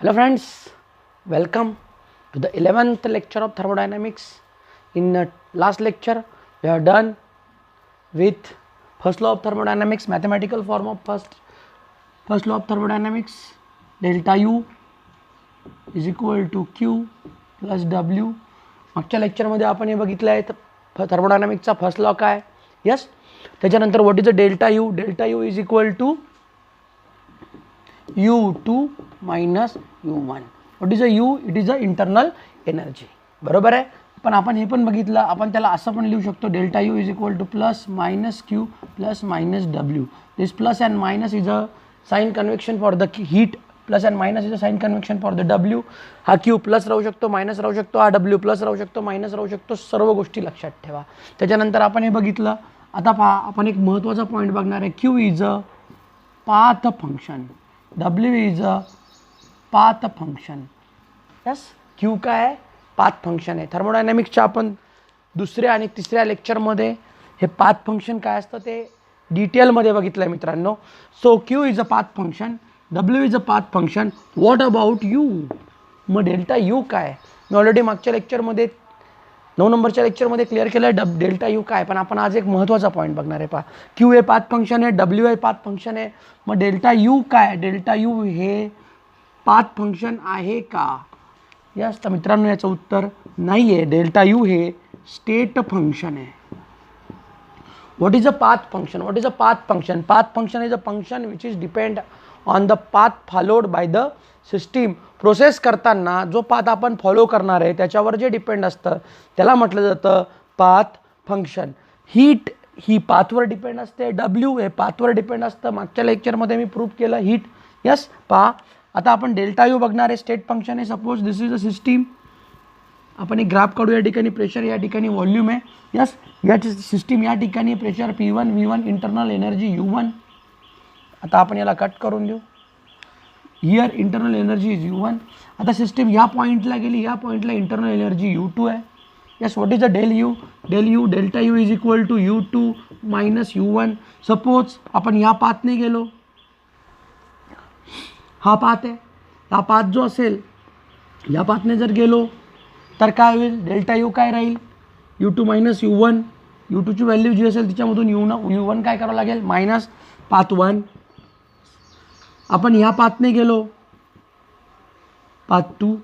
Hello friends, welcome to the 11th lecture of thermodynamics. In last lecture we have done with first law of thermodynamics, mathematical form of first law of thermodynamics. Delta U is equal to Q plus W. मागच्या लेक्चरमध्ये आपण हे बघितलं आहे थर्मोडायनामिक्सचा first law काय. Yes, त्याच्यानंतर what is a delta U. Delta U is equal to U2 minus U1. What is a U? It is a internal energy. बरोबर आहे. पण आपण हे पण बघितलं, आपण त्याला असं पण लिहू शकतो, delta U is equal to plus minus Q plus minus W. This plus and minus is a sign convection for the heat. Plus and minus is a sign convection for the W. हा Q plus राहू शकतो, minus राहू शकतो, हा W plus राहू शकतो, minus राहू शकतो. सर्व गोष्टी लक्षात ठेवा. त्याच्यानंतर आपण हे बघितलं. आता पहा, आपण एक महत्त्वाचा पॉईंट बघणार आहे. Q is a path function, W is a path function. Yes, Q काय आहे? पाथ फंक्शन आहे. थर्मोडायनॅमिक्सच्या आपण दुसऱ्या आणि तिसऱ्या लेक्चरमध्ये हे पाथ फंक्शन काय असतं ते डिटेलमध्ये बघितलं आहे मित्रांनो. So Q is a path function, W is a path function. What about you? मग डेल्टा यू काय? मी ऑलरेडी मागच्या लेक्चरमध्ये 9 नंबरच्या लेक्चरमध्ये क्लिअर केलं आहे डेल्टा यू काय. पण आपण आज एक महत्त्वाचा पॉईंट बघणार आहे. पहा, क्यू हे पाथ फंक्शन आहे, डब्ल्यू हे पाथ फंक्शन आहे. मग डेल्टा यू काय? डेल्टा यू हे पाथ फंक्शन आहे का? यस, तर मित्रांनो याचं उत्तर नाही आहे. डेल्टा यू हे स्टेट फंक्शन आहे. What is a path function? What is a path function? Path function is a function which is depend on the path followed by the system. Process करताना जो पाथ आपण follow करणार आहे त्याच्यावर जे depend असतं त्याला म्हटलं जातं पाथ फंक्शन. हीट ही पाथवर डिपेंड असते, डब्ल्यू हे पाथवर डिपेंड असतं. मागच्या लेक्चरमध्ये मी प्रूव्ह केलं हीट. यस, पहा आता आपण डेल्टा यू बघणार आहे. स्टेट फंक्शन आहे. Suppose this is a system. आपण एक ग्राफ काढू. या ठिकाणी प्रेशर, या ठिकाणी व्हॉल्यूम आहे. यस, या सिस्टीम, या ठिकाणी pressure P1 V1, internal energy U1. आता आपण याला कट करून देऊ. Here internal energy is U1. आता सिस्टीम या पॉईंटला गेली, या पॉईंटला इंटरनल एनर्जी U2 आहे. Yes, what is a del U? Delta U is equal to U2 minus U1. Suppose आपण या पाथने गेलो, हा पाथ आहे, हा पाथ जो असेल या पाथने जर गेलो तर काय होईल? डेल्टा यू काय राहील? U2 minus U1. U2ची व्हॅल्यू जी असेल तिच्यामधून U1 काय करावं लागेल? Minus path 1. आपण ह्या पाथने गेलो पाथ 2,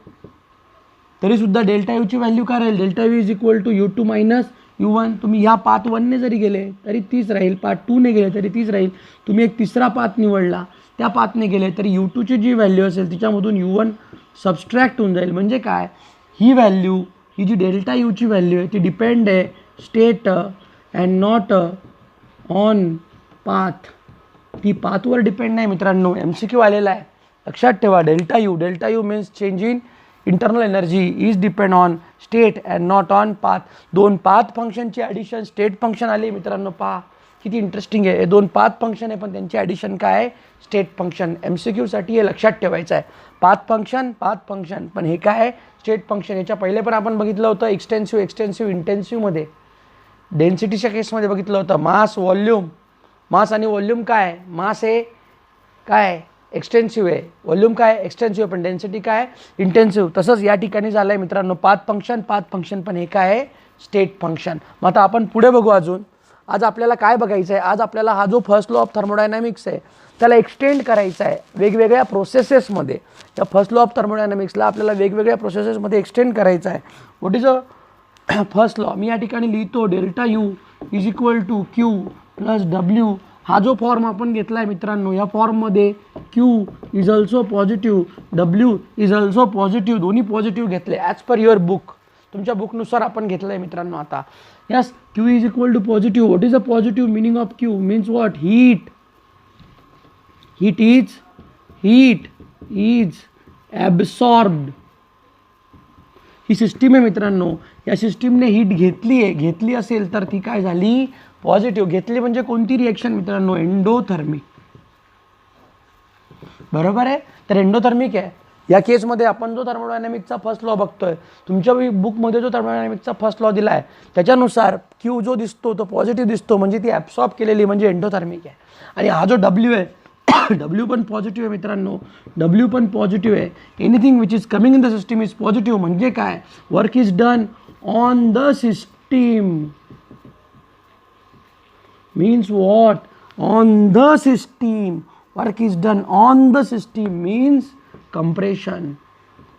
तरीसुद्धा डेल्टा यूची व्हॅल्यू काय राहील? Delta U is equal to U2 minus U1. तुम्ही ह्या पाथ 1ने जरी गेले तरी तीच राहील, पाथ 2ने गेले तरी तीच राहील. तुम्ही एक तिसरा पाथ निवडला, त्या पाथने गेले तरी U2ची जी व्हॅल्यू असेल तिच्यामधून U1 सबस्ट्रॅक्ट होऊन जाईल. म्हणजे काय? ही व्हॅल्यू, ही जी डेल्टा यूची व्हॅल्यू आहे ती डिपेंड आहे state and not on path. ती पाथवर डिपेंड नाही मित्रांनो. MCQ आलेला आहे, लक्षात ठेवा. Delta you means change in internal energy is depend on state and not on path. दोन पाथ फंक्शनची ॲडिशन स्टेट फंक्शन आली मित्रांनो. पहा किती इंटरेस्टिंग आहे. हे दोन पाथ फंक्शन आहे पण त्यांची ॲडिशन काय आहे? State function. MCQसाठी हे लक्षात ठेवायचं आहे. पाथ फंक्शन पण हे काय आहे? State function. याच्या पहिले पण आपण बघितलं होतं एक्सटेन्सिव्ह इंटेन्सिव्हमध्ये, डेन्सिटीच्या केसमध्ये बघितलं होतं. मास आणि व्हॉल्यूम काय? मास हे काय? एक्सटेन्सिव्ह आहे. व्हॉल्यूम काय? एक्सटेन्सिव्ह. पण डेन्सिटी काय? इंटेन्सिव्ह. तसंच या ठिकाणी झालं आहे मित्रांनो. पाथ फंक्शन पण हे काय आहे? State function. मग आता आपण पुढे बघू अजून. आज आपल्याला काय बघायचं आहे? आज आपल्याला हा जो फर्स्ट लॉ ऑफ थर्मोडायनॅमिक्स आहे त्याला एक्सटेंड करायचा आहे वेगवेगळ्या प्रोसेसेसमध्ये. या फर्स्ट लॉ ऑफ थर्मोडायनॅमिक्सला आपल्याला वेगवेगळ्या प्रोसेसेसमध्ये एक्सटेंड करायचं आहे. What is a first law? मी या ठिकाणी लिहितो delta U is equal to Q plus W. हा जो फॉर्म आपण घेतला आहे मित्रांनो, या फॉर्ममध्ये Q is also positive, W is also positive, दोन्ही पॉझिटिव्ह घेतले ॲज पर युअर बुक. तुमच्या बुकनुसार आपण घेतलं आहे मित्रांनो. आता yes, Q is equal to positive. What is a positive meaning of Q? Means what? Heat is absorbed. He system आहे मित्रांनो. या सिस्टीमने हीट घेतली असेल तर ती काय झाली? पॉझिटिव्ह. घेतली म्हणजे कोणती रिएक्शन मित्रांनो? एंडोथर्मिक. बरोबर आहे. तर एंडोथर्मिक आहे. या केसमध्ये आपण जो थर्मोडायनॅमिक्सचा फर्स्ट लॉ बघतोय, तुमच्या बुकमध्ये जो थर्मोडायनॅमिक्सचा फर्स्ट लॉ दिला आहे त्याच्यानुसार क्यू जो दिसतो तो पॉझिटिव्ह दिसतो, म्हणजे ती ॲब्सॉर्ब केलेली म्हणजे एंडोथर्मिक आहे. आणि हा जो डब्ल्यू आहे डब्ल्यू पण पॉझिटिव्ह आहे मित्रांनो, डब्ल्यू पण पॉझिटिव्ह आहे. Anything which is coming in the system is positive. म्हणजे काय, work is done on the system means what, on the system. work is done on the system means compression.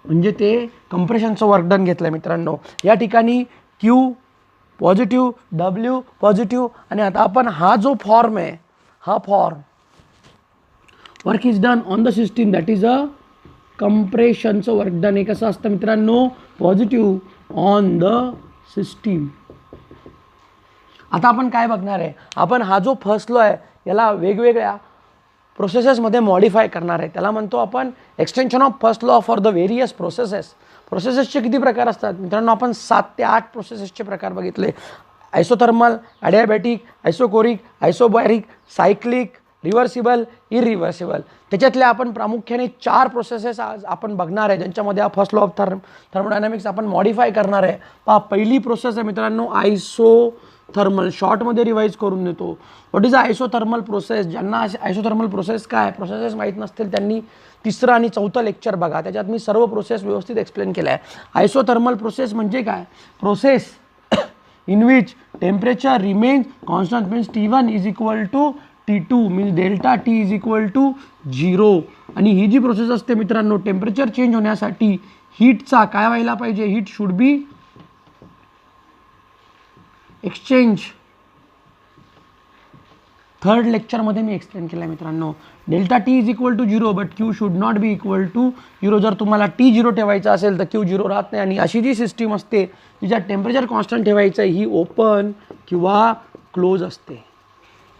म्हणजे ते कंप्रेशनचं work done घेतलं आहे मित्रांनो. या ठिकाणी क्यू पॉझिटिव्ह, डब्ल्यू पॉझिटिव्ह. आणि आता आपण हा जो फॉर्म आहे, हा form work is done on the system that is a कंप्रेशनचं वर्क डन. हे कसं असतं मित्रांनो, पॉझिटिव्ह ऑन द सिस्टीम. आता आपण काय बघणार आहे, आपण हा जो फर्स्ट लॉ आहे याला वेगवेगळ्या प्रोसेसेसमध्ये मॉडिफाय करणार आहे. त्याला म्हणतो आपण extension of first law for the various processes. प्रोसेसेसचे किती प्रकार असतात मित्रांनो, आपण 7 ते 8 प्रोसेसेसचे प्रकार बघितले. Isothermal, adiabatic, isochoric, isobaric, cyclic, reversible, irreversible. त्याच्यातले आपण प्रामुख्याने 4 प्रोसेसेस आज आपण बघणार आहे, ज्यांच्यामध्ये हा फर्स्ट लॉ ऑफ थर्मोडायनामिक्स आपण मॉडिफाय करणार आहे. पहा, पहिली प्रोसेस आहे मित्रांनो आयसोथर्मल. शॉर्टमध्ये रिवाईज करून देतो. What is isothermal process. ज्यांना आयसोथर्मल प्रोसेस काय प्रोसेसेस माहीत नसतील त्यांनी 3रं आणि 4थं लेक्चर बघा, त्याच्यात मी सर्व प्रोसेस व्यवस्थित एक्सप्लेन केलं आहे. आयसोथर्मल प्रोसेस म्हणजे काय, process in which temperature remains constant means T1 is equal to T2 means delta T is equal to 0. आणि ही जी प्रोसेस असते मित्रांनो, टेम्परेचर चेंज होण्यासाठी हीटचा काय व्हायला पाहिजे, heat should be exchange. 3rd लेक्चरमध्ये मी एक्सप्लेन केलं आहे मित्रांनो. Delta T is equal to 0 but Q should not be equal to 0. जर तुम्हाला T 0 ठेवायचं असेल तर Q 0 राहत नाही. आणि अशी जी सिस्टीम असते तिच्यात टेम्परेचर कॉन्स्टंट ठेवायचं आहे, ही ओपन किंवा क्लोज असते.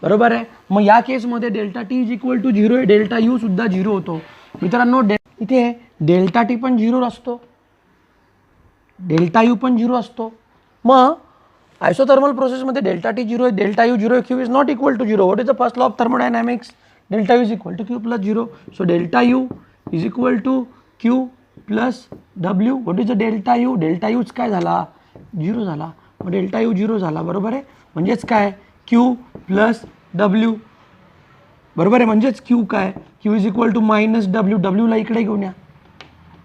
बरोबर आहे. मग या केसमध्ये delta T is equal to 0 आहे, डेल्टा U सुद्धा 0 होतो मित्रांनो. इथे डेल्टा T पण 0 असतो, डेल्टा U पण 0 असतो. मग आयसोथर्मल प्रोसेसमध्ये डेल्टा T 0 आहे, डेल्टा U 0 आहे, Q is not equal to 0. What is the first law of thermodynamics, delta U is equal to Q plus 0. So delta U is equal to Q plus W. What is the delta U, delta Uच काय झाला, 0 झाला. मग delta U 0 झाला, बरोबर आहे. म्हणजेच काय, Q प्लस W, बरोबर आहे. म्हणजेच Q काय, Q is equal to minus W. W ला इकडे घेऊन या,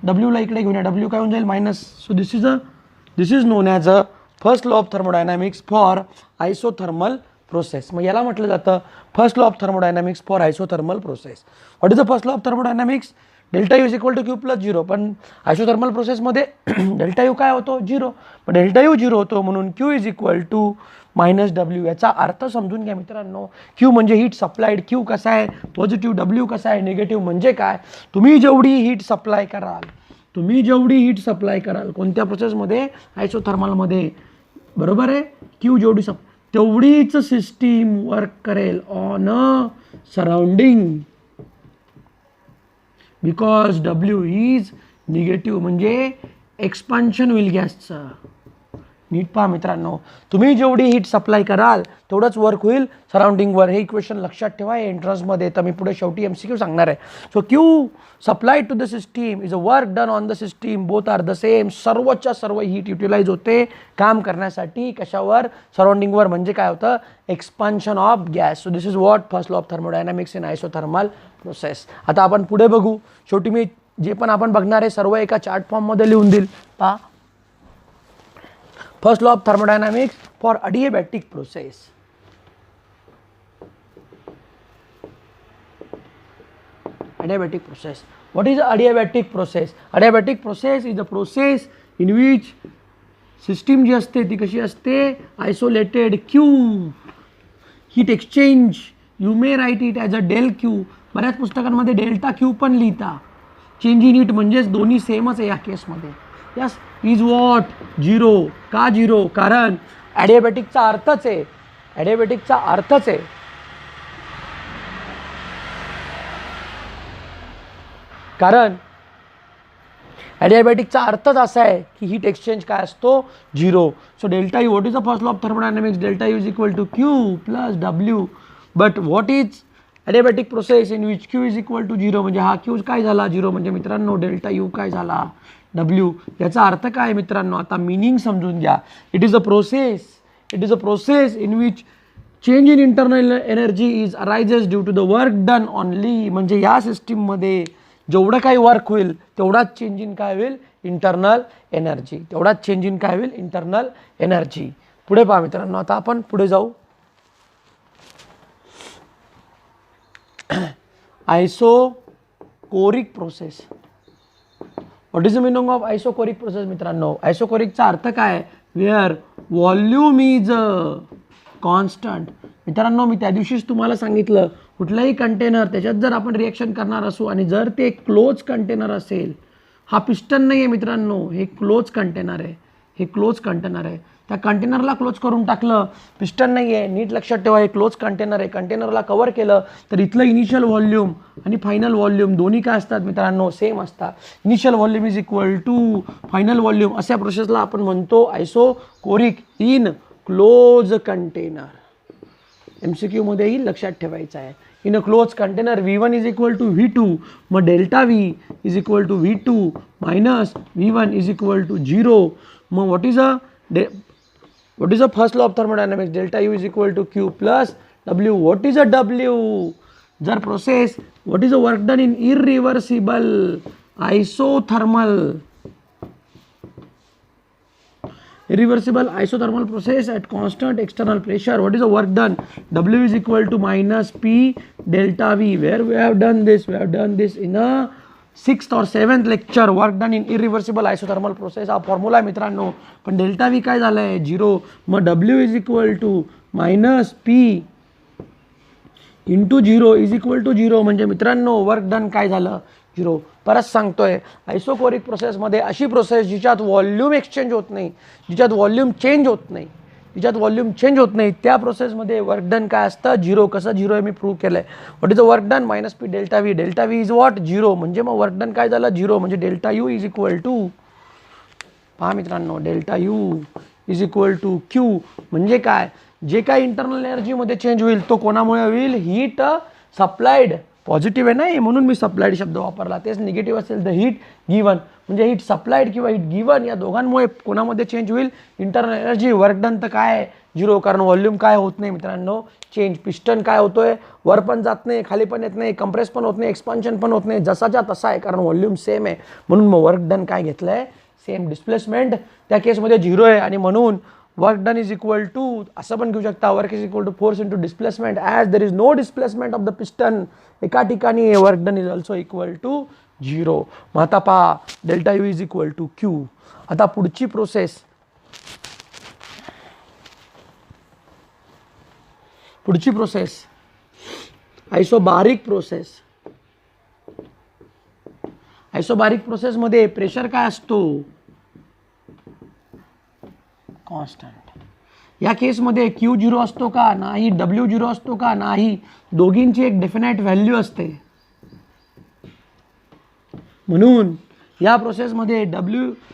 W ला इकडे घेऊन या, W काय होऊन जाईल, minus. So this is known as a first law of thermodynamics for isothermal process. मग याला म्हटलं जातं first law of thermodynamics for isothermal process. What is the first law of thermodynamics, delta U is equal to Q plus 0. पण isothermal प्रोसेसमध्ये delta U काय होतो, 0. पण delta U 0 होतो म्हणून Q is equal to minus W. याचा अर्थ समजून घ्या मित्रांनो. Q म्हणजे हीट सप्लाईड. Q कसा आहे, पॉझिटिव्ह. W कसा आहे, निगेटिव्ह. म्हणजे काय, तुम्ही जेवढी हीट सप्लाय कराल कोणत्या प्रोसेसमध्ये, आयसोथर्मलमध्ये, बरोबर आहे. Q जेवढी तेवढीच सिस्टीम वर्क करेल on a surrounding because W is negative. म्हणजे एक्सपान्शन होईल गॅसचं. नीट पहा मित्रांनो, तुम्ही जेवढी हीट सप्लाय कराल तेवढंच वर्क होईल सराउंडिंगवर. हे इक्वेशन लक्षात ठेवा एंट्रन्समध्ये, तर मी पुढे शेवटी MCQ सांगणार आहे. So Q supply to the system is a work done on the system, both are the same. सर्वच्या सर्व हीट युटिलाइज होते काम करण्यासाठी कशावर, सराउंडिंगवर. म्हणजे काय होतं, expansion of gas. So this is what first law of thermodynamics in isothermal process. आता आपण पुढे बघू. शेवटी मी जे पण आपण बघणार आहे सर्व एका चार्ट फॉर्ममध्ये लिहून देईल. पहा, first law of thermodynamics for adiabatic process. Adiabatic process. What is adiabatic process? Adiabatic process is a process in which system जी असते ती कशी असते, आयसोलेटेड. Q heat exchange, you may write it as a del Q. बऱ्याच पुस्तकांमध्ये delta Q पण लिहिता. चेंज इन हीट म्हणजेच दोन्ही सेमच आहे या केसमध्ये. Yes, is what 0. का 0, कारण ॲडियाबॅटिकचा अर्थच आहे, कारण ॲडियाबॅटिकचा अर्थच असा आहे की हीट एक्सचेंज काय असतो, 0. So delta U, what is the first law of thermodynamics, delta U is equal to Q plus W. But what is adiabatic process in which Q is equal to 0. म्हणजे हा Q काय झाला, 0. म्हणजे मित्रांनो delta U काय झाला, W. याचा अर्थ काय मित्रांनो, आता मिनिंग समजून घ्या. It is a process in which change in internal energy is arises due to the work done only, म्हणजे या सिस्टीममध्ये जेवढं काही वर्क होईल तेवढाच चेंज इन काय होईल इंटरनल एनर्जी, तेवढाच चेंज इन काय होईल इंटरनल एनर्जी. पुढे पहा मित्रांनो, आता आपण पुढे जाऊ. Isochoric process. What is the meaning of isochoric process मित्रांनो? आयसोकोरिकचा अर्थ काय? Where volume is constant. मित्रांनो मी त्या दिवशीच तुम्हाला सांगितलं, कुठलाही कंटेनर त्याच्यात जर आपण रिएक्शन करणार असू आणि जर ते क्लोज कंटेनर असेल, हा पिस्टन नाही आहे मित्रांनो, हे क्लोज कंटेनर आहे, हे क्लोज कंटेनर आहे. त्या कंटेनरला क्लोज करून टाकलं, पिस्टन नाही आहे, नीट लक्षात ठेवा, हे क्लोज कंटेनर आहे. कंटेनरला कव्हर केलं तर इथलं इनिशियल व्हॉल्यूम आणि फायनल व्हॉल्यूम दोन्ही काय असतात मित्रांनो? सेम असतात. Initial volume is equal to final volume. अशा प्रोसेसला आपण म्हणतो isochoric in close container. MCQ मध्येही लक्षात ठेवायचं आहे. In a close container V1 is equal to V2, मग delta V is equal to V2 minus V1 is equal to 0. मग what is a first law of thermodynamics? Delta U is equal to Q plus W. What is a W? जर process, what is a work done in irreversible isothermal isothermal process at constant external pressure? What is the work done? W is equal to minus P delta V. Where we have done this? We have done this in a 6th or 7th lecture. Work done in irreversible isothermal process. हा formula आहे मित्रांनो, पण delta V काय झालं आहे? 0. मग W is equal to minus P into 0 is equal to 0, म्हणजे मित्रांनो वर्क डन काय झालं? 0. परत सांगतोय, आयसोकोरिक प्रोसेसमध्ये अशी प्रोसेस जिच्यात व्हॉल्यूम एक्सचेंज होत नाही, जिच्यात व्हॉल्यूम चेंज होत नाही, जिच्यात व्हॉल्यूम चेंज होत नाही, त्या प्रोसेसमध्ये वर्क डन काय असतं? 0. कसं 0 आहे मी प्रूव्ह केलं आहे. What is the work done? Minus P delta V. Delta V is what? 0. म्हणजे मग वर्क डन काय झालं? 0. म्हणजे delta U is equal to, पहा मित्रांनो, delta U is equal to Q. म्हणजे काय? जे काय इंटरनल एनर्जीमध्ये चेंज होईल तो कोणामुळे होईल? Heat supplied. पॉझिटिव्ह आहे ना, म्हणून मी सप्लाइड शब्द वापरला. तेच निगेटिव्ह असेल तर हीट गिवन. म्हणजे हीट सप्लाइड किंवा हीट गिवन या दोघांमुळे कोणामध्ये चेंज होईल? Internal energy. वर्क डन तर काय? 0. कारण व्हॉल्यूम काय होत नाही मित्रांनो? चेंज. पिस्टन काय होतोय? वर पण जात नाही, खाली पण येत नाही, कंप्रेस पण होत नाही, एक्सपान्शन पण होत नाही, जसाच्या तसा आहे, कारण व्हॉल्यूम सेम आहे. म्हणून मग वर्क डन काय घेतलं आहे? सेम. डिस्प्लेसमेंट त्या केसमध्ये 0 आहे आणि म्हणून work done is equal to, असं पण घेऊ शकता, work is equal to force into displacement. As there is no displacement of the piston, एका ठिकाणी work done is also equal to 0. मग आता पहा, delta U is equal to Q. आता पुढची प्रोसेस, आयसोबारिक प्रोसेस. आयसोबारिक प्रोसेसमध्ये प्रेशर काय असतो? कॉन्स्टंट. या केसमध्ये Q 0 असतो का? नाही. W 0 असतो का? नाही. दोघींची एक डेफिनाइट व्हॅल्यू असते. म्हणून या प्रोसेसमध्ये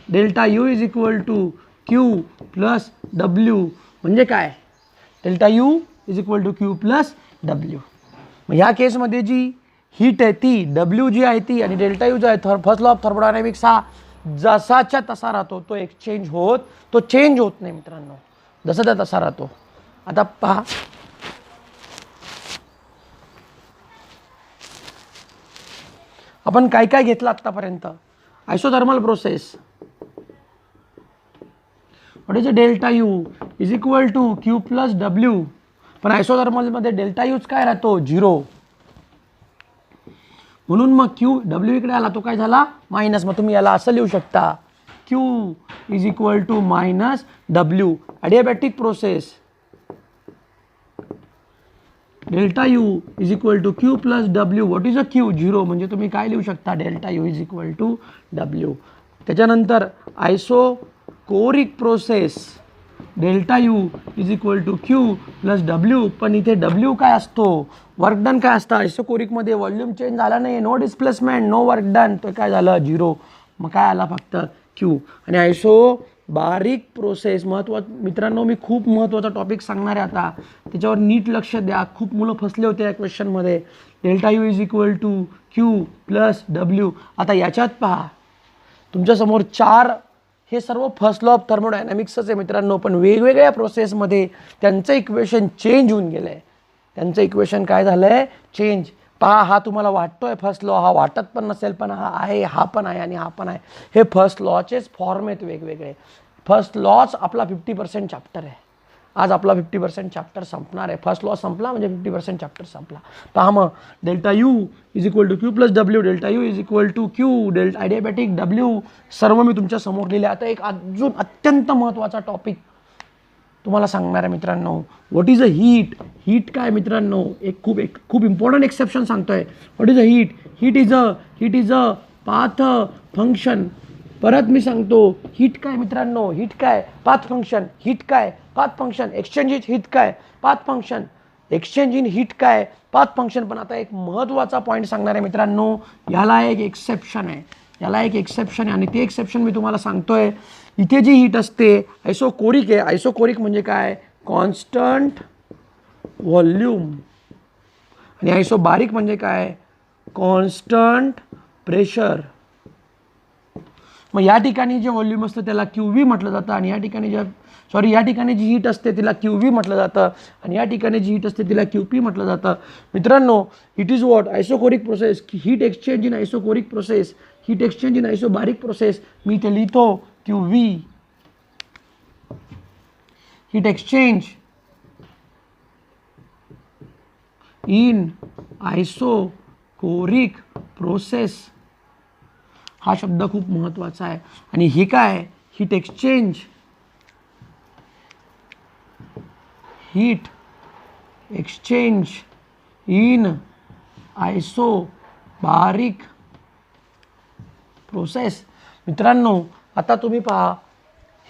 delta U is equal to Q plus W. म्हणजे काय? Delta U is equal to Q plus W. मग ह्या केसमध्ये जी हीट आहे ती डब्ल्यू जी आहे ती आणि डेल्टा यू जो आहे, फर्स्ट लॉ ऑफ थर्मोडायनामिक्स हा जसाच्या तसा राहतो, तो एक्सचेंज होत, तो चेंज होत नाही मित्रांनो, जसा त्या तसा राहतो. आता पहा, आपण काय काय घेतलं आतापर्यंत? Isothermal process. What is a delta U is equal to Q plus W. पण आयसोथर्मलमध्ये डेल्टा यूच काय राहतो? 0. म्हणून मग क्यू, डब्ल्यू इकडे आला तो काय झाला? मायनस. मग तुम्ही याला असं लिहू शकता, Q is equal to minus W. Adiabatic process, delta U is equal to Q plus W. What is a Q? 0. म्हणजे तुम्ही काय लिहू शकता? Delta U is equal to W. त्याच्यानंतर isochoric process, delta U is equal to Q plus W. पण इथे W काय असतो? वर्क डन काय असतं? आयसोकोरिकमध्ये व्हॉल्यूम चेंज झाला नाही, no displacement, no work done, तो काय झालं? 0. मग काय आला? फक्त क्यू. आणि आयसोबारिक प्रोसेस, मित्रांनो मी खूप महत्त्वाचा टॉपिक सांगणार आहे आता, त्याच्यावर नीट लक्ष द्या. खूप मुलं फसले होते या क्वेश्चनमध्ये. Delta U is equal to Q plus W. आता याच्यात पहा, तुमच्यासमोर 4 हे सर्व फर्स्ट लॉ ऑफ थर्मोडायनॅमिक्सच आहे मित्रांनो, पण वेगवेगळ्या प्रोसेसमध्ये त्यांचं इक्वेशन चेंज होऊन गेलं आहे. त्यांचं इक्वेशन काय झालं आहे, चेंज. पहा, हा तुम्हाला वाटतोय फर्स्ट लॉ, हा वाटत पण नसेल, पण हा आहे, हा पण आहे आणि हा पण आहे. हे फर्स्ट लॉचेच फॉर्म आहेत वेगवेगळे. फर्स्ट लॉच आपला 50% चॅप्टर आहे. आज आपला 50% चॅप्टर संपणार आहे. फर्स्ट लॉ संपला म्हणजे 50% चॅप्टर संपला. पहा मग, delta U is equal to Q plus W, delta U is equal to Q, delta adiabatic W, सर्व मी तुमच्या समोर लिहिले. आता एक अजून अत्यंत महत्त्वाचा टॉपिक तुम्हाला सांगणार आहे मित्रांनो. What is a heat. Heat काय मित्रांनो, एक खूप इम्पॉर्टंट एक्सेप्शन सांगतोय. What is a heat. Heat is a path function. परत मी सांगतो, हीट काय मित्रांनो, हीट काय, पाथ फंक्शन. हीट काय, path function. Exchange in heat काय, path function. Exchange in heat काय, पाथ फंक्शन. पण आता एक महत्त्वाचा पॉईंट सांगणार आहे मित्रांनो, याला एक एक्सेप्शन आहे. याला एक एक्सेप्शन आहे आणि ते एक्सेप्शन मी तुम्हाला सांगतोय. इथे जी हीट असते आयसोकोरिक आहे. आयसोकोरिक म्हणजे काय, कॉन्स्टंट व्हॉल्यूम. आणि आयसोबारिक म्हणजे काय, कॉन्स्टंट प्रेशर. मग या ठिकाणी जे व्हॉल्यूम असतं त्याला क्यूव्ही म्हटलं जातं आणि या ठिकाणी या ठिकाणी जी हीट असते तिला क्यूव्ही म्हटलं जातं आणि या ठिकाणी जी हीट असते तिला क्यूपी म्हटलं जातं. मित्रांनो, it is what, isochoric process. Heat exchange in isochoric process, heat exchange in isobaric process. मी इथे लिहितो QV. Heat exchange in isochoric process. हा शब्द खूप महत्त्वाचा आहे. आणि हे काय, heat exchange, heat exchange in isobaric process. मित्रांनो, आता तुम्ही पहा,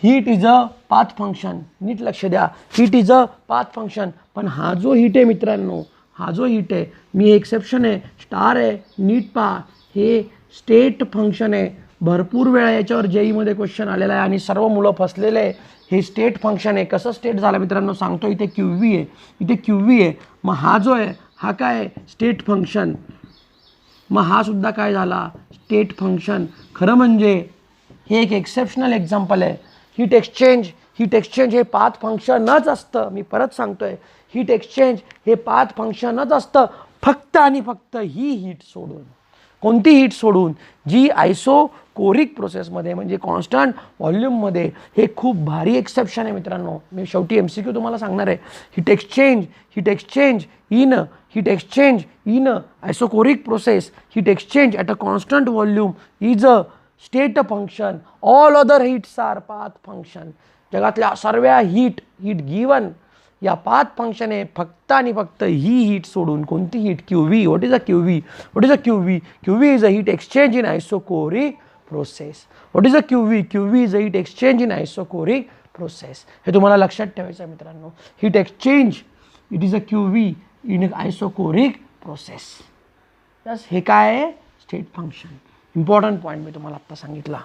heat is a path function. नीट लक्ष द्या, heat is a path function. पण हा जो हीट आहे मित्रांनो, हा जो हीट आहे, मी एक्सेप्शन आहे, स्टार आहे, नीट पहा, हे स्टेट फंक्शन आहे. भरपूर वेळा याच्यावर जेईमध्ये क्वेश्चन आलेला आहे आणि सर्व मुलं फसलेले आहे. हे स्टेट फंक्शन आहे. कसं स्टेट झालं मित्रांनो सांगतो. इथे क्यूव्ही आहे, इथे क्यूव्ही आहे. मग हा जो आहे हा काय, स्टेट फंक्शन. मग हा सुद्धा काय झाला, स्टेट फंक्शन. खरं म्हणजे हे एक एक्सेप्शनल एक्झाम्पल आहे. हीट एक्सचेंज हे पाथ फंक्शनच असतं. मी परत सांगतोय, हीट एक्सचेंज हे पाथ फंक्शनच असतं, फक्त आणि फक्त ही हीट सोडून. कोणती हीट सोडून, जी आयसोकोरिक प्रोसेसमध्ये म्हणजे कॉन्स्टंट व्हॉल्यूममध्ये. हे खूप भारी एक्सेप्शन आहे मित्रांनो. मी शेवटी MCQ तुम्हाला सांगणार आहे. Heat exchange in isochoric process, heat exchange at a constant volume is a state function. All other heats are path function. जगातल्या सर्व हीट गिवन या पाथ फंक्शन आहे, फक्त आणि फक्त ही हीट सोडून. कोणती heat, QV. What is a QV. QV is a heat exchange in isochoric process. What is a QV is a heat exchange in isochoric process. हे तुम्हाला लक्षात ठेवायचं आहे मित्रांनो. Heat exchange, it is a QV in isochoric process. Yes, हे काय आहे, state function. Important point मी तुम्हाला आत्ता सांगितला.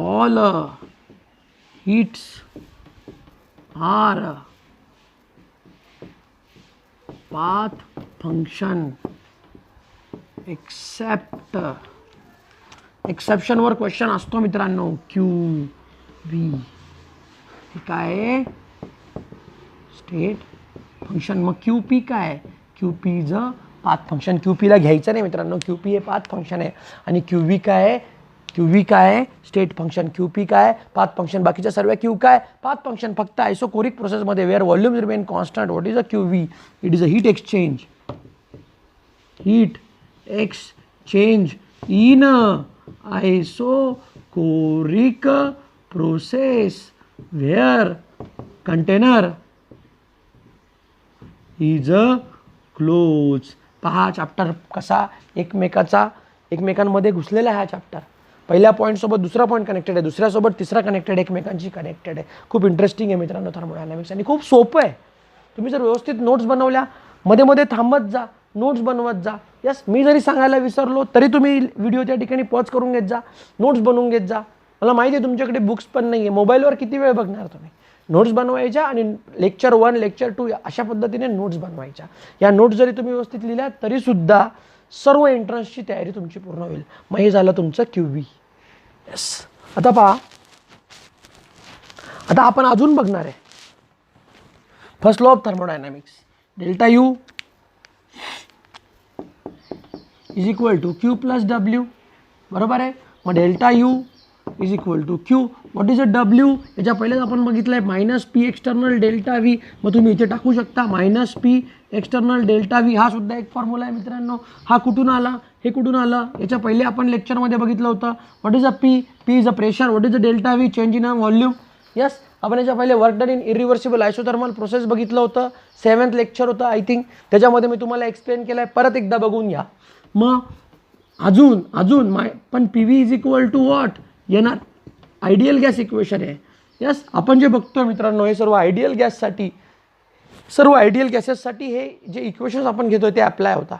All heats are path function except. Exception वर क्वेश्चन असतो मित्रांनो. क्यूव्ही हे काय आहे, स्टेट फंक्शन. मग क्यूपी काय, QP is a path function. क्यूपीला घ्यायचं नाही मित्रांनो, क्यूपी हे पाथ फंक्शन आहे. आणि क्यूव्ही काय आहे, स्टेट फंक्शन. क्यूपी काय, पाथ फंक्शन. बाकीच्या सर्व क्यू काय, पाथ फंक्शन. फक्त आयसोकोरिक प्रोसेसमध्ये where volume remain constant. What is a QV. It is a heat exchange in isochoric process where container is a close. पहा chapter कसा एकमेकांमध्ये घुसलेला आहे. हा चॅप्टर पहिल्या पॉईंटसोबत दुसरा पॉईंट कनेक्टेड आहे, दुसऱ्यासोबत तिसरा कनेक्टेड, एकमेकांशी कनेक्टेड आहे. खूप इंटरेस्टिंग आहे मित्रांनो थर्मोडायनॅमिक्स आणि खूप सोपं आहे. तुम्ही जर व्यवस्थित नोट्स बनवल्या, मध्ये मध्ये थांबत जा, नोट्स बनवत जा. यस, मी जरी सांगायला विसरलो तरी तुम्ही व्हिडिओ त्या ठिकाणी पॉज करून घेत जा, नोट्स बनवून घेत जा. मला माहिती आहे तुमच्याकडे बुक्स पण नाही आहे, मोबाईलवर किती वेळ बघणार तुम्ही. नोट्स बनवायच्या आणि लेक्चर 1 लेक्चर 2 अशा पद्धतीने नोट्स बनवायच्या. या नोट्स जरी तुम्ही व्यवस्थित लिहिल्या तरीसुद्धा सर्व एंट्रन्सची तयारी तुमची पूर्ण होईल. मग हे झालं तुमचं QB. येस. आता पहा, आता आपण अजून बघणार आहे first law of thermodynamics. Delta U is equal to Q plus W. बरोबर आहे. मग delta U is equal to Q. What is a W? याच्या पहिलेच आपण बघितलं आहे minus P external delta V. मग तुम्ही इथे टाकू शकता minus P external delta V. हा सुद्धा एक फॉर्म्युला आहे मित्रांनो. हा कुठून आला? हे कुठून आलं? याच्या पहिले आपण लेक्चरमध्ये बघितलं होतं. What is a P? P is a pressure. What is a delta V? Change in a volume. Yes. आपण याच्या पहिले work done in irreversible isothermal process बघितलं होतं. 7th लेक्चर होतं आय थिंक. त्याच्यामध्ये मी तुम्हाला एक्सप्लेन केलं आहे. परत एकदा बघून घ्या. मग अजून पण P V is equal to what येणार? आयडियल गॅस इक्वेशन आहे. यस. आपण जे बघतोय मित्रांनो हे सर्व आयडियल गॅससाठी, सर्व आयडियल गॅसेससाठी हे जे इक्वेशन्स आपण घेतोय ते अप्लाय होता.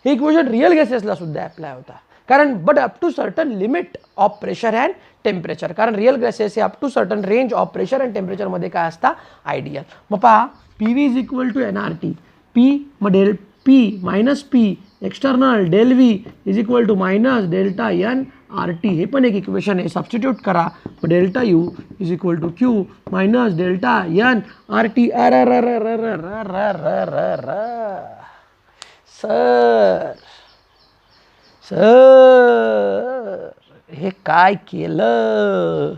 हे इक्वेशन रिअल गॅसेसला सुद्धा अप्लाय होता. कारण but up to certain limit of pressure and temperature. कारण रिअल गॅसेस हे up to certain range of pressure and टेम्परेचरमध्ये काय असतात? आयडियल. मग पहा P V is equal to NRT. P मग del P minus P external del V is equal to minus delta NRT. हे पण एक इक्वेशन आहे. सबस्टिट्यूट करा. मग delta U is equal to Q minus delta NRT. Sir हे काय केलं?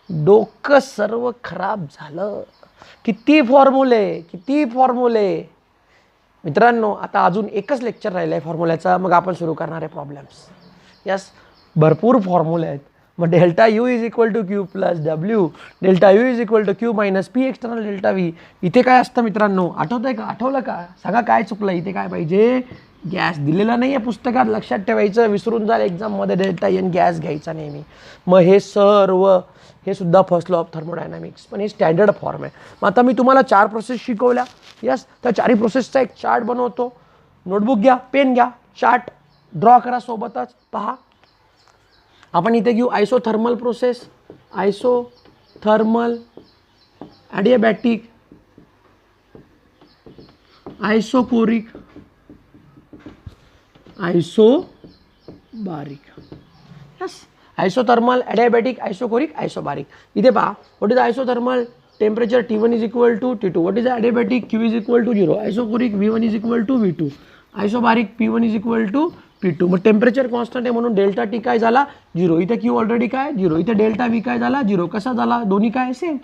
डोकं सर्व खराब झालं. किती फॉर्म्युले मित्रांनो. आता अजून एकच लेक्चर राहिलं आहे फॉर्म्युल्याचा. मग आपण सुरू करणार आहे प्रॉब्लेम्स. यस. भरपूर फॉर्म्युले आहेत. मग delta U is equal to Q plus W. Delta U is equal to Q minus P external delta V. इथे काय असतं मित्रांनो? आठवतंय का? आठवलं का? सांगा काय चुकलं? इथे काय पाहिजे? गॅस दिलेला नाही आहे पुस्तकात. लक्षात ठेवायचं. विसरून जाल एक्झाममध्ये डेल्टा एन गॅस घ्यायचा नेहमी. मग हे सर्व हे सुद्धा फर्स्ट लॉ ऑफ थर्मोडायनामिक्स. पण हे स्टँडर्ड फॉर्म आहे. मग आता मी तुम्हाला 4 प्रोसेस शिकवल्या. यस. त्या 4 प्रोसेसचा एक चार्ट बनवतो. नोटबुक घ्या, पेन घ्या, चार्ट ड्रॉ करा सोबतच. पहा आपण इथे घेऊ isothermal process, isothermal, adiabatic, isochoric, isobaric. Yes. Isothermal, adiabatic, isochoric, isobaric. इथे पहा what is isothermal? Temperature T1 is equal to T2. What is adiabatic? Q is equal to 0. Isochoric V1 is equal to V2. Isobaric P1 is equal to P2. मग temperature constant आहे म्हणून delta T काय झाला? 0. इथे Q already काय? 0. इथे delta V काय झाला? 0. कसा झाला? दोन्ही काय सेम.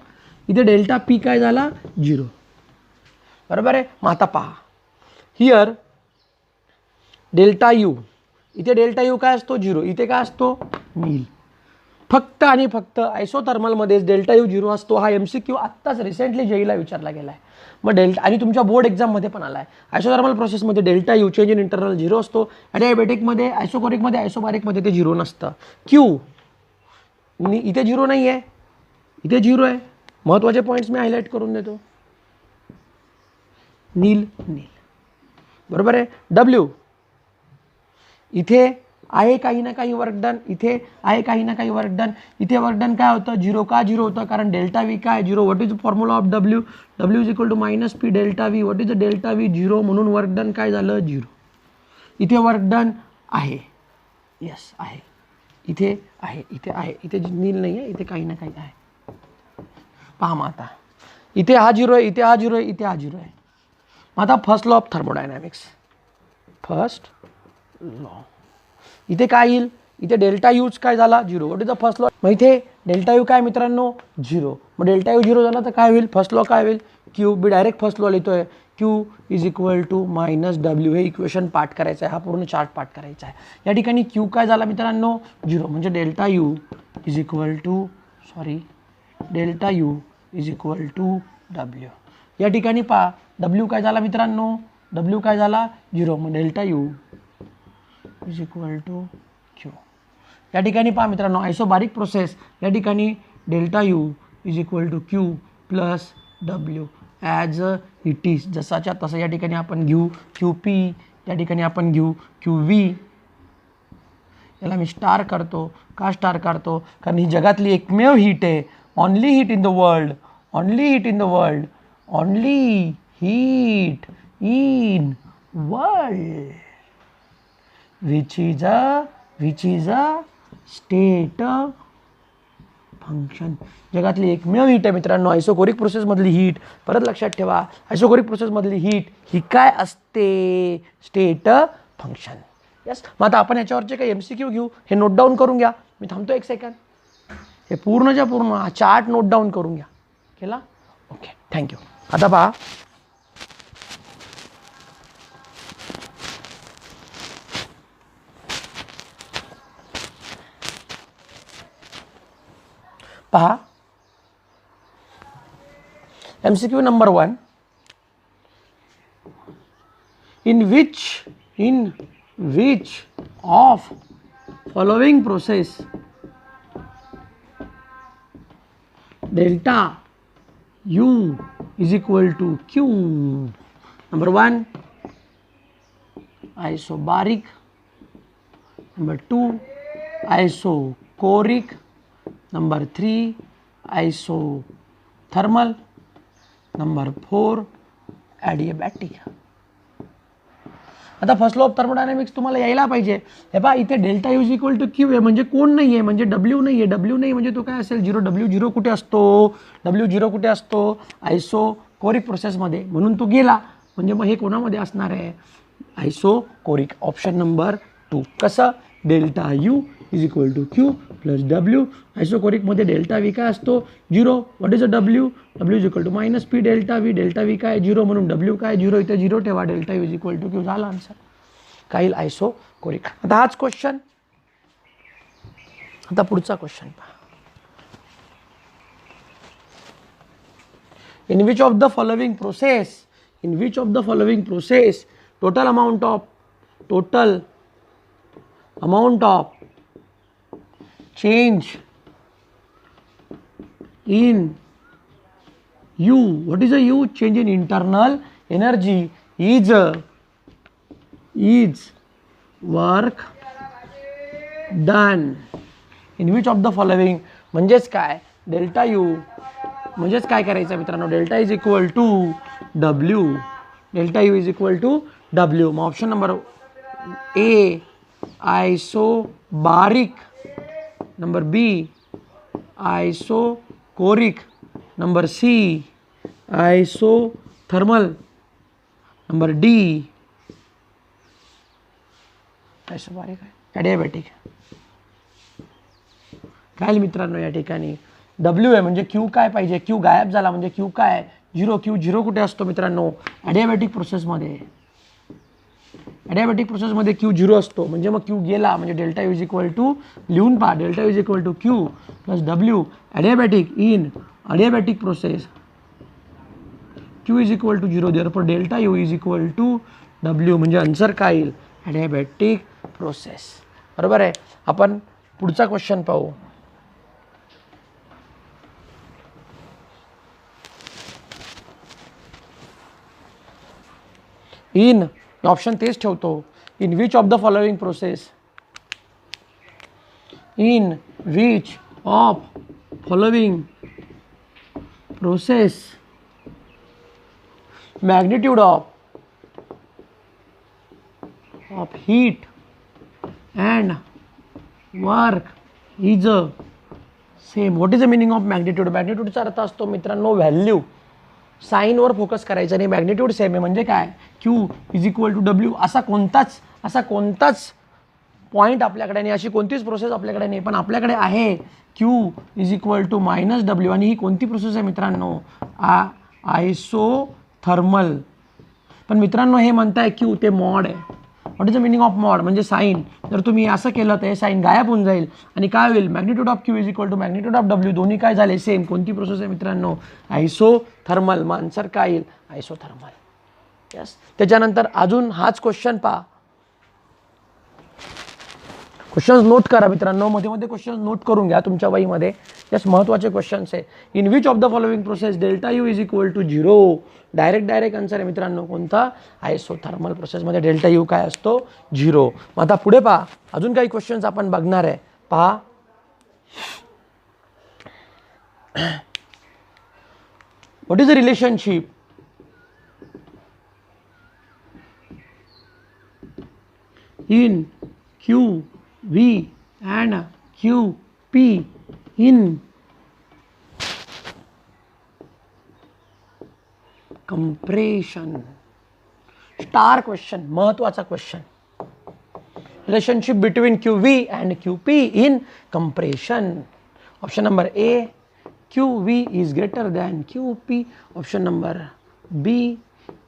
इथे डेल्टा P काय झाला? 0. बरोबर आहे. मग आता पहा हिअर डेल्टा यू. इथे डेल्टा यू काय असतो? 0. इथे काय असतो? नील. फक्त आणि फक्त आयसोथर्मलमध्येच डेल्टा यू 0 असतो. हा MCQ आत्ताच रिसेंटली जेईला विचारला गेला आहे. मग डेल्टा आणि तुमच्या बोर्ड एक्झाममध्ये पण आला आहे. आयसोथर्मल प्रोसेसमध्ये delta you change in internal 0 असतो. ॲडियाबॅटिकमध्ये, आयसोकोरिकमध्ये, आयसोबारिकमध्ये ते 0 नसतं. क्यू इथे 0 नाही आहे, इथे 0 आहे. महत्त्वाचे पॉईंट्स मी हायलाईट करून देतो. नील. बरोबर आहे. डब्ल्यू इथे आहे काही ना काही वर्क डन. इथे आहे काही ना काही वर्क डन. इथे वर्क डन काय होतं? 0. का 0 होतं? कारण डेल्टा व्ही काय? 0. What is formula of W? W is equal to minus P delta V. What is the delta V? 0. म्हणून वर्क डन काय झालं? 0. इथे वर्क डन आहे. यस आहे. इथे आहे, इथे आहे. इथे नील नाही आहे, इथे काही ना काही आहे. पहा मग आता इथे हा 0 आहे, इथे हा 0 आहे, इथे हा 0 आहे. मग आता first law of thermodynamics. First law इथे काय येईल? इथे डेल्टा यूज काय झाला? 0. What is the first law? मग इथे डेल्टा यू काय मित्रांनो? 0. मग डेल्टा यू 0 झाला तर काय होईल? फर्स्ट लॉ काय होईल? Q. Be direct first law लिहितोय. Q is equal to minus W. हे इक्वेशन पाठ करायचं आहे. हा पूर्ण चार्ट पाठ करायचा आहे. या ठिकाणी क्यू काय झाला मित्रांनो? 0. म्हणजे delta U is equal to delta U is equal to W. या ठिकाणी पहा डब्ल्यू काय झाला मित्रांनो? डब्ल्यू काय झाला? 0. मग delta U is equal to Q. या ठिकाणी पहा मित्रांनो आयसोबारिक प्रोसेस. या ठिकाणी delta U is equal to Q plus W as it is. जसाच्या तसं या ठिकाणी आपण घेऊ क्यू पी. या ठिकाणी आपण घेऊ क्यू व्ही. याला मी स्टार करतो. का स्टार करतो? कारण ही जगातली एकमेव हीट आहे only heat in the world, only heat in the world, only heat in world, which is a state function. जगातली एकमेव हीट आहे मित्रांनो आयसोकोरिक प्रोसेसमधली हीट. परत लक्षात ठेवा, आयसोकोरिक प्रोसेसमधली हीट ही काय असते? State function. यस. मग आता आपण याच्यावरचे काही MCQ घेऊ. हे नोट डाऊन करून घ्या. मी थांबतो एक सेकंड. हे पूर्णच्या पूर्ण हा चार्ट नोट डाऊन करून घ्या. केला? Okay, thank you. आता पहा, पहा MCQ number 1. In which of following process delta U is equal to Q? Number 1 isobaric, number 2 isochoric, number 3 isothermal, number 4 adiabatic. आता फर्स्ट लॉ ऑफ थर्मोडायनामिक्स तुम्हाला यायला पाहिजे. हे पहा, इथे delta U is equal to Q आहे म्हणजे कोण नाही आहे, म्हणजे डब्ल्यू नाही आहे. डब्ल्यू नाही म्हणजे तो काय असेल? झिरो. डब्ल्ययू कुठे असतो? डब्ल्यू कुठे असतो? आयसोकोरिक प्रोसेसमध्ये, म्हणून तो गेला. म्हणजे मग हे कोणामध्ये असणार आहे? आयसोकोरिक. Option number 2. कसं? Delta U is equal to Q plus W. आयसोकोरिकमध्ये डेल्टा व्ही काय असतो? 0. What is a W? W is equal to minus P delta V. Delta V काय? 0, म्हणून डब्ल्यू काय? 0. इथे 0 ठेवा. Delta U is equal to Q. झाला answer. काय येईल? आयसोकोरिक. आता हाच क्वेश्चन. आता पुढचा क्वेश्चन पहा. In which of the following process total amount of change in U, what is a U? Change in internal energy is work done in which of the following. म्हणजेच काय? Delta you म्हणजेच काय करायचं मित्रांनो? Delta is equal to W. Delta U is equal to W. मग option number A isobaric, number B isochoric, number C isothermal, number D isobaric आहे. Adiabatic. काय मित्रांनो या ठिकाणी डब्ल्यू आहे म्हणजे क्यू काय पाहिजे? क्यू गायब झाला म्हणजे क्यू काय? 0. क्यू 0 कुठे असतो मित्रांनो? ॲडियाबॅटिक प्रोसेसमध्ये. ॲडियाबॅटिक प्रोसेसमध्ये क्यू 0 असतो म्हणजे मग क्यू गेला म्हणजे delta U is equal to लिहून पहा. Delta U is equal to Q plus W. Adiabatic process Q is equal to 0. Therefore delta U is equal to W. म्हणजे आन्सर काय येईल? Adiabatic process. बरोबर आहे. आपण पुढचा क्वेश्चन पाहू. इन ऑप्शन तेच ठेवतो. In which of the following process magnitude of heat and work is same. what is the meaning of magnitude? मॅग्निट्यूडचा अर्थ असतो मित्रांनो व्हॅल्यू. साईनवर फोकस करायचं आणि मॅग्निट्यूड सेम आहे म्हणजे काय? Q is equal to W. असा कोणताच पॉईंट आपल्याकडे नाही, अशी कोणतीच प्रोसेस आपल्याकडे नाही, पण आपल्याकडे आहे Q is equal to minus W. आणि ही कोणती प्रोसेस आहे मित्रांनो? आयसोथर्मल. पण मित्रांनो हे म्हणताय क्यू ते मॉड आहे. What is the meaning of mod? म्हणजे साईन. जर तुम्ही असं केलं तर हे साईन गायब होऊन जाईल आणि काय होईल? Magnitude of Q is equal to magnitude of W. दोन्ही काय झाले? सेम. कोणती प्रोसेस आहे मित्रांनो? आयसोथर्मल. मग आन्सर काय येईल? आयसोथर्मल. यस. त्याच्यानंतर अजून हाच क्वेश्चन पहा. क्वेश्चन्स नोट करा मित्रांनो. मध्ये क्वेश्चन्स नोट करून घ्या तुमच्या वहीमध्ये. यस, महत्त्वाचे क्वेश्चन्स आहे. In which of the following process delta U is equal to 0. Direct answer आहे मित्रांनो. कोणता? आयसोथर्मल प्रोसेसमध्ये डेल्टा यू काय असतो? 0. मग आता पुढे पहा. अजून काही क्वेश्चन्स आपण बघणार आहे. पहा. What is the relationship in QV and QP in compression? Star question, महत्वाचा question. Relationship between QV and QP in compression. Option number A, QV is greater than QP. Option number B,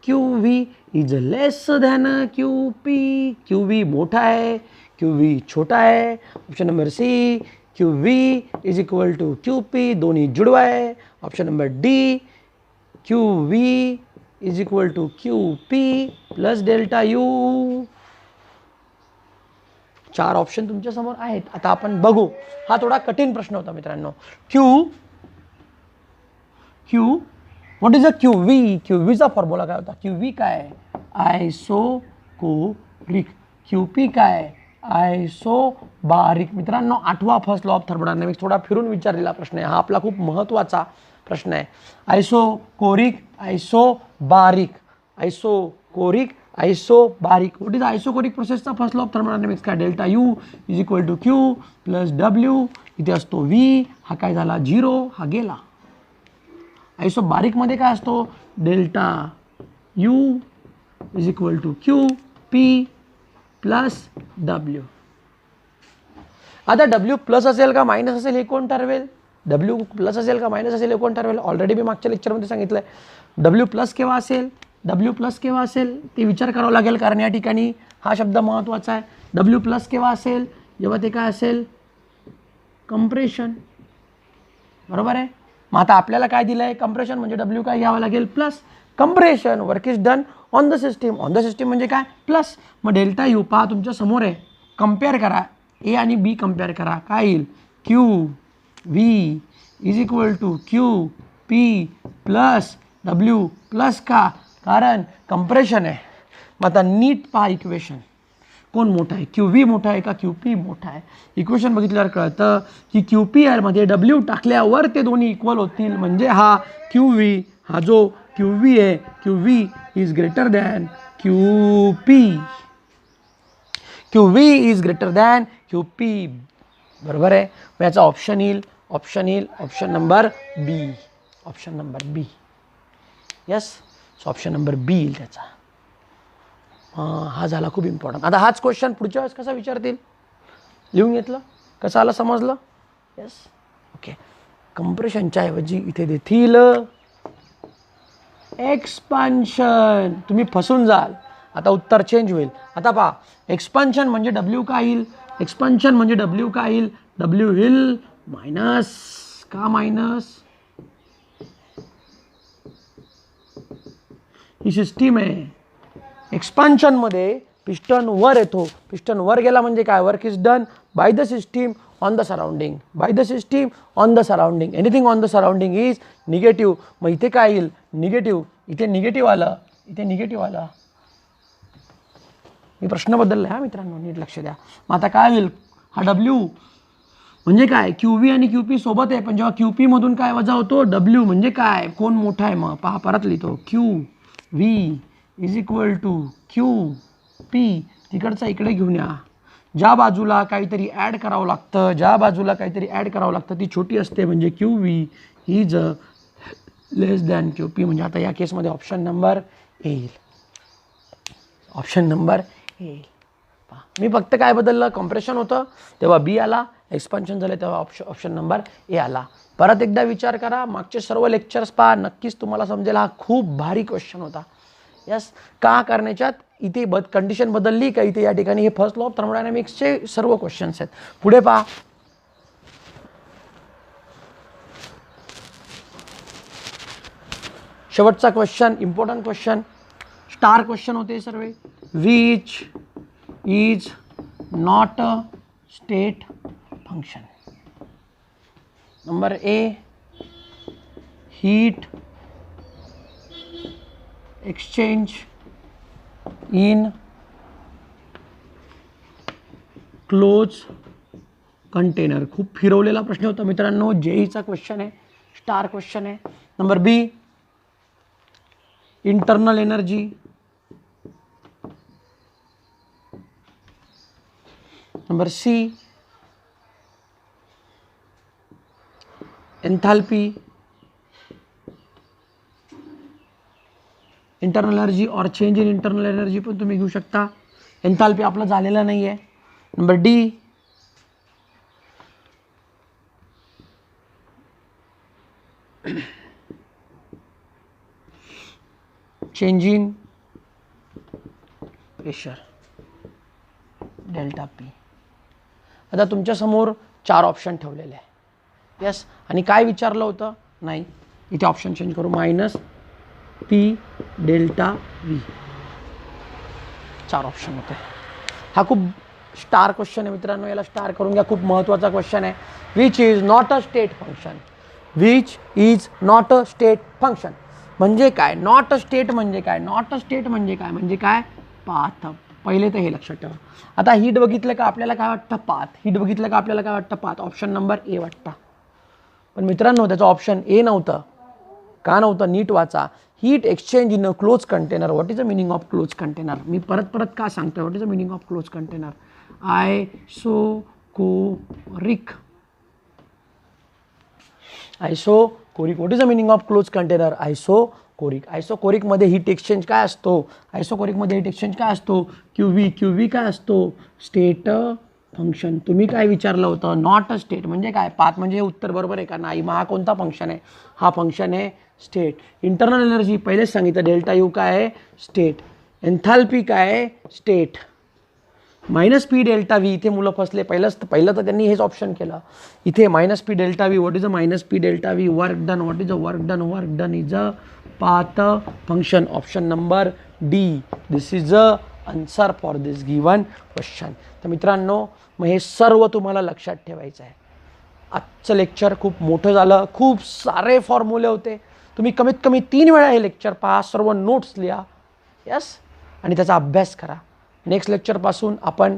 QV is less than QP. QV मोठा है, QV छोटा है. Option number C, QV is equal to QP, दोनों जुड़वा है. Option number D, QV is equal to QP plus delta U. 4 option तुमच्या समोर आहेत. आता आपण बघू. हा थोडा कठीण प्रश्न होता मित्रांनो. What is a QV? QVचा फॉर्म्युला काय होता? QV काय आहे? आयसोकोरिक. QP काय आहे? आयसोबारिक. मित्रांनो 8वा फर्स्ट लॉ ऑफ थर्मोडायनामिक्स थोडा फिरून विचारलेला प्रश्न आहे. हा आपला खूप महत्त्वाचा प्रश्न आहे. Isochoric, isobaric, isochoric, isobaric. What is isochoric प्रोसेसचा फर्स्ट लॉ ऑफ थर्मोडायनामिक्स काय? Delta U is equal to Q plus W. इथे असतो व्ही, हा काय झाला 0, हा गेला. आयसोबारिकमध्ये काय असतो? Delta U is equal to Q P plus W. आता डब्ल्यू प्लस असेल का मायनस असेल हे कोण ठरवेल? डब्ल्यू प्लस असेल का मायनस असेल हे कोण ठरवेल? ऑलरेडी मी मागच्या लेक्चरमध्ये सांगितलं आहे. डब्ल्यू प्लस केव्हा असेल? डब्ल्यू प्लस केव्हा असेल ते विचार करावा लागेल, कारण या ठिकाणी हा शब्द महत्त्वाचा आहे. डब्ल्यू प्लस केव्हा असेल? जेव्हा ते काय असेल? कंप्रेशन. बरोबर आहे. मग आता आपल्याला काय दिलं आहे? कंप्रेशन म्हणजे डब्ल्यू काय घ्यावं लागेल? Plus. Compression work is done on the system. On the system म्हणजे काय? प्लस. मग डेल्टा यू पहा तुमच्या समोर आहे. कम्पेअर करा, ए आणि बी कम्पेअर करा. काय येईल? Q V is equal to Q P plus W. Plus का? कारण कंप्रेशन आहे. मग आता नीट पहा इक्वेशन, कोण मोठा आहे? क्यू व्ही मोठा आहे का क्यू पी मोठा आहे? इक्वेशन बघितल्यावर कळतं की क्यू पी मध्ये डब्ल्यू टाकल्यावर ते दोन्ही इक्वल होतील. म्हणजे हा क्यू व्ही, हा जो क्यू व्ही आहे, Q V is greater than Q P. Q V is greater than Q P. बरोबर आहे. मग याचा ऑप्शन येईल, ऑप्शन नंबर बी. ऑप्शन नंबर बी. यस, सो ऑप्शन नंबर बी येईल त्याचा. हा झाला खूप इम्पॉर्टंट. आता हाच क्वेश्चन पुढच्या वेळेस कसा विचारतील? लिहून घेतलं? कसं आलं समजलं? Yes, okay. कंप्रेशनच्या ऐवजी इथे देतील एक्सपान्शन. तुम्ही फसून जाल. आता उत्तर चेंज होईल. आता पहा, एक्सपान्शन म्हणजे डब्ल्यू काय येईल? एक्सपान्शन म्हणजे डब्ल्यू काय येईल? डब्ल्यू येईल मायनस. का मायनस? ही सिस्टीम आहे. एक्सपान्शनमध्ये पिस्टन वर येतो. पिस्टन वर गेला म्हणजे काय? Work is done by the system on the surrounding. By the system on the surrounding. Anything on the surrounding is negative. मग इथे काय येईल? निगेटिव्ह. इथे निगेटिव्ह आलं, इथे निगेटिव्ह आलं. मी प्रश्न बदलला हा मित्रांनो, नीट लक्ष द्या. मग आता काय होईल? हा डब्ल्यू म्हणजे काय? क्यू व्ही आणि क्यू पी सोबत आहे, पण जेव्हा क्यू पी मधून काय वजा होतो? डब्ल्यू. म्हणजे काय? कोण मोठा आहे? मग पहा, परत लिहितो. Q V is equal to Q P. तिकडचा इकडे घेऊन या. ज्या बाजूला काहीतरी ॲड करावं लागतं, ज्या बाजूला काहीतरी ॲड करावं लागतं ती छोटी असते, म्हणजे Q V is less than Q P. म्हणजे आता या केसमध्ये ऑप्शन नंबर येईल. ऑप्शन नंबर येईल. मी फक्त काय बदललं? कॉम्प्रेशन होतं तेव्हा बी आला, एक्सपान्शन झालं तेव्हा ऑप्शन नंबर ए आला. परत एकदा विचार करा, मागचे सर्व लेक्चर्स पहा, नक्कीच तुम्हाला समजेल हा खूप भारी क्वेश्चन होता. यस, का करण्याच्यात इथे कंडिशन बदलली का? इथे या ठिकाणी हे फर्स्ट लॉ ऑफ थर्मोडायनामिक्सचे सर्व क्वेश्चन्स आहेत. पुढे पहा, शेवटचा question, important question, star question होते सर्व. Which is not a state function. Number A, heat exchange in close container. खूप फिरवलेला प्रश्न होता मित्रांनो, जेईचा क्वेश्चन आहे. स्टार क्वेश्चन है. Number B internal energy, number C enthalpy, internal energy और चेंज इन इंटरनल एनर्जी पण तुम्ही घेऊ शकता. एंथैल्पी आपलं झालेलं नाही आहे. Number D change in pressure delta P. आता तुमच्या समोर 4 ऑप्शन ठेवलेले आहे. यस, आणि काय विचारलं होतं, नाही इथे ऑप्शन चेंज करू, minus P delta V. 4 option होते. हा खूप स्टार क्वेश्चन आहे मित्रांनो, याला स्टार करून घ्या. खूप महत्त्वाचा क्वेश्चन आहे. Which is not a state function. Which is not a state function म्हणजे काय? नॉट अ स्टेट म्हणजे काय? नॉट अ स्टेट म्हणजे काय? म्हणजे काय? पाथ. पहिले तर हे लक्षात ठेवा. आता हीट बघितलं का आपल्याला काय वाटतं? पाथ. हीट बघितलं का आपल्याला काय वाटतं? पाथ. ऑप्शन नंबर ए वाटतं. पण मित्रांनो त्याचं ऑप्शन ए नव्हतं. का नव्हतं? नीट वाचा. Heat exchange in a close container. What is the meaning of close container? मी परत का सांगतोय what is the meaning of close container? Isochoric. Isochoric. What is the meaning of close container? Isochoric. आयसोकोरिकमध्ये हीट एक्सचेंज काय असतो? आयसोकोरिकमध्ये heat exchange काय असतो? क्यूव्ही. क्यूव्ही काय असतो? State function. तुम्ही काय विचारलं होतं? नॉट अ स्टेट म्हणजे काय? पाथ म्हणजे उत्तर बरोबर आहे का? नाही. मग हा कोणता फंक्शन आहे? हा फंक्शन आहे स्टेट. इंटरनल एनर्जी पहिलेच सांगितलं, डेल्टा यू काय आहे? स्टेट. एंथैल्पी काय आहे? State. Minus P delta V. इथे मुलं फसले. पहिलं तर त्यांनी हेच ऑप्शन केलं. इथे minus P delta V. What is a minus P delta V? Work done. What is a work done? Work done is a path function. Option number D. This is a answer for this given question. तर मित्रांनो मग हे सर्व तुम्हाला लक्षात ठेवायचं आहे. आजचं लेक्चर खूप मोठं झालं. खूप सारे फॉर्म्युले होते. तुम्ही कमीत कमी 3 वेळा हे लेक्चर पहा. सर्व नोट्स लिहा. यस, आणि त्याचा अभ्यास करा. नेक्स्ट लेक्चरपासून आपण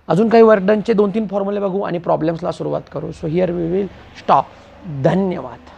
अजून काही वर्कडनचे 2-3 फॉर्म्युले बघू आणि प्रॉब्लेम्सला सुरुवात करू. So here we will stop. धन्यवाद.